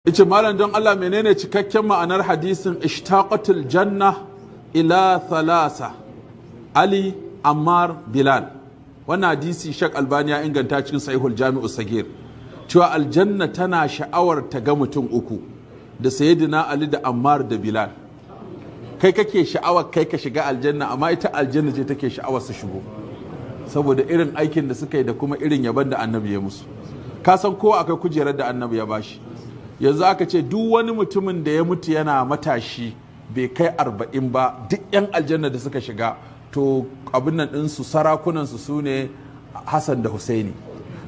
yace malam don Allah menene cikakken ma'anar hadisin ishtaqatul janna ila thalasa Ali Ammar Bilal. Wannan hadisi Sheikh Albani ya inganta cikin Sahihul Jami'us Sagir cewa aljanna tana sha'awar ta ga mutum uku da Sayyidina Ali da Ammar da Bilal. Kai kake sha'awar kai ka shiga aljanna amma ita aljanna ce take sha'awar su shigo saboda irin aikin da suka yi da kuma irin yaban da annabi ya musu. Ka san kowa akwai kujerar da annabi ya bashi. Yanzu aka ce duk wani mutumin da ya mutu yana matashi bai kai 40 ba duk 'yan aljanna da suka shiga to abin nan ɗinsu sarakunansu su ne Hassan da Husaini.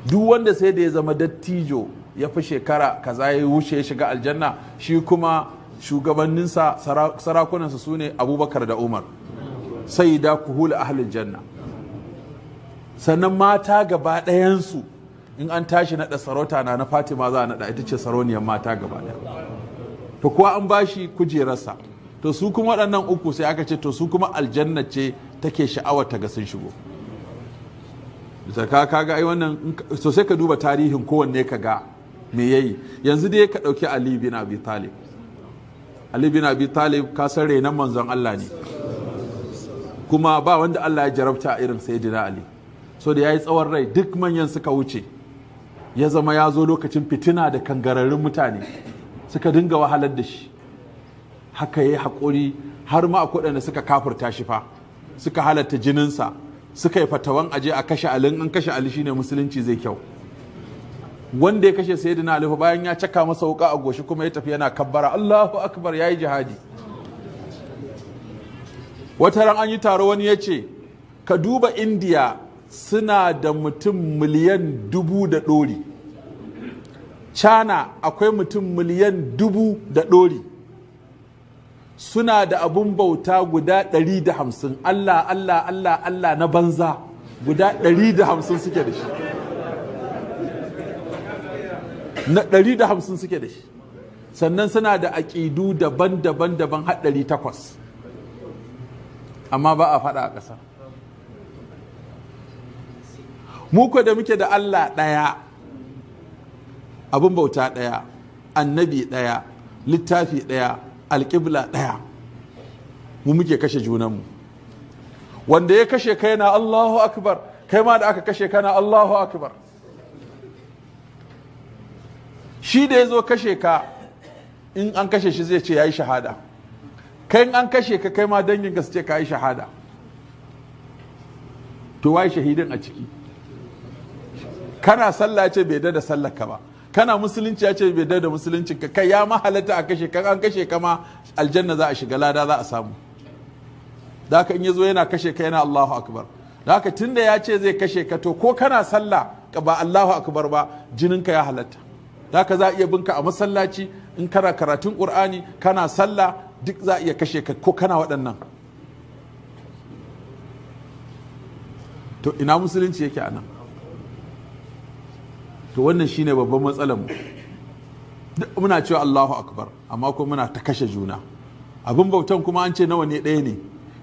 Duk wanda sai da ya zama dattijo ya fi shekara kaza ya wuce ya shiga aljanna shi kuma shugabanninsa sarakunansa su ne Abubakar da Umar sai da kuhula ahlul janna. Sannan mata gaba ɗayansu in an tashi naɗa sarauta na Fatima za a naɗa ita ce sarauniyar mata gaba ɗaya. To kuwa an bashi kujerarsa to su kuma waɗannan uku sai aka ce to su kuma aljanna ce take sha'awar ta ga sun shigo. Ka ga ai wannan so sai ka duba tarihin kowanne ka ga me yayi. Yanzu dai ka ɗauki Ali bin Abi Talib. Ali bin Abi Talib ka san renan manzon Allah ne kuma ba wanda Allah ya jarabta irin Sayyidina Ali. So da yayi tsawon rai duk manyan suka wuce ya zama ya zo lokacin fitina da kangararrun mutane suka dinga wahalar da shi haka ya yi haƙuri har ma akwai waɗanda suka kafurta shi fa suka halatta jininsa suka yi fatawan aje a kashe Ali. An kashe Ali shine musulunci zai kyau. Wanda ya kashe Sayyidina Ali bayan ya caka masa wuka a goshi kuma ya tafi yana kabbara Allahu akbar yayi jihadi. Wata ran an yi taro wani ya ce ka duba Indiya suna da mutum miliyan 1000 da ɗori. China akwai mutum miliyan 1000 da ɗori. Suna da abun bauta guda 150. Allah Allah Allah Allah na banza guda 150 suke da shi. Na 150 suke da shi. Sannan suna da aƙidu daban-daban har 800. Amma ba a faɗa a ƙasa. Muku da muke da Allah ɗaya, abin bauta ɗaya, annabi ɗaya, littafi ɗaya, alƙibla ɗaya, mu muke kashe junanmu. Wanda ya kashe kai na Allahu akbar, kai ma da aka kashe kana Allahu akbar. Shi da ya zo kashe ka, in an kashe shi zai ce ya yi shahada. Kai in an kashe ka kai ma dangin ka su ce ka yi shahada. To wai shahidin a ciki. Kana sallah ya ce bai da sallar ka ba, kana musulunci ya ce bai da musuluncin ka, kai ya mahalata a kashe ka, an kashe ka ma aljanna za a shiga lada za a samu. Da haka in ya zo yana kashe ka yana Allahu akbar. Da haka tunda ya ce zai kashe ka to ko kana sallah ba Allahu akbar ba jinin ka ya halatta. Da haka za a iya binka a masallaci in kana karatun Qur'ani kana sallah duk za a iya kashe ka ko kana waɗannan. To ina musulunci yake a nan? To wannan shine babban matsalar mu. Muna cewa Allahu akbar amma kuma muna ta kashe juna. Abin bautan kuma an ce nawa ne ɗaya ne,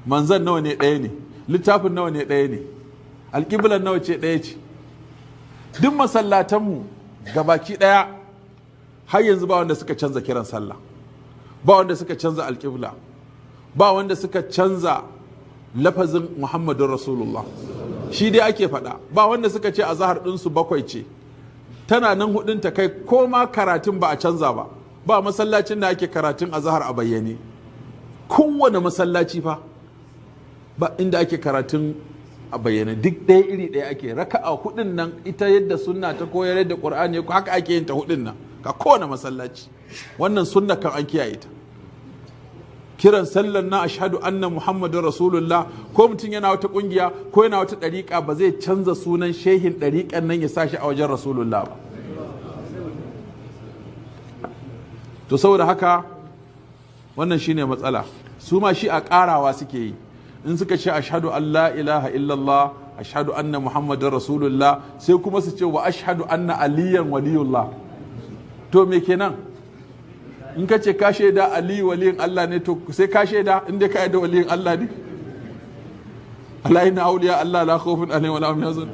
manzan nawa ne ɗaya ne, littafin nawa ne ɗaya ne, alƙiblan nawa ce ɗaya ce. Duk masallatanmu gabaki ɗaya har yanzu ba wanda suka canza kiran sallah, ba wanda suka canza alƙibla, ba wanda suka canza lafazin Muhammadun Rasulullah. Shi dai ake faɗa, ba wanda suka ce azahar ɗinsu 7 ce. Tana nan hudunta kai ko ma karatun ba a canza ba. Ba masallacin da ake karatun azahar a bayyane. Kowane masallaci fa ba inda ake karatun a bayyane duk ɗaya iri ɗaya ake raka'a hudun nan ita yadda sunna ta koyar yadda Qur'ani haka ake yin ta hudun nan ka kowane masallaci. Wannan sunna kan an kiyaye ta. Kiran sallan na ashhadu anna Muhammadun Rasulullah ko mutum yana wata kungiya ko yana wata ɗariƙa ba zai canza sunan shehin ɗariƙan nan ya sa shi a wajen Rasulullah ba. To saboda haka wannan shine matsala. Su ma shi a ƙarawa suke yi. In suka ce ashhadu an la ilaha illallah ashhadu anna Muhammadun Rasulullah sai kuma su ce wa ashhadu anna aliyan waliyullah. To me kenan? In ka ce ka shaida Ali waliyin Allah ne to sai ka shaida inda ka yadda waliyin Allah ne. Allah inna awliya Allah la khawfun alaihim wa la hum yahzanun.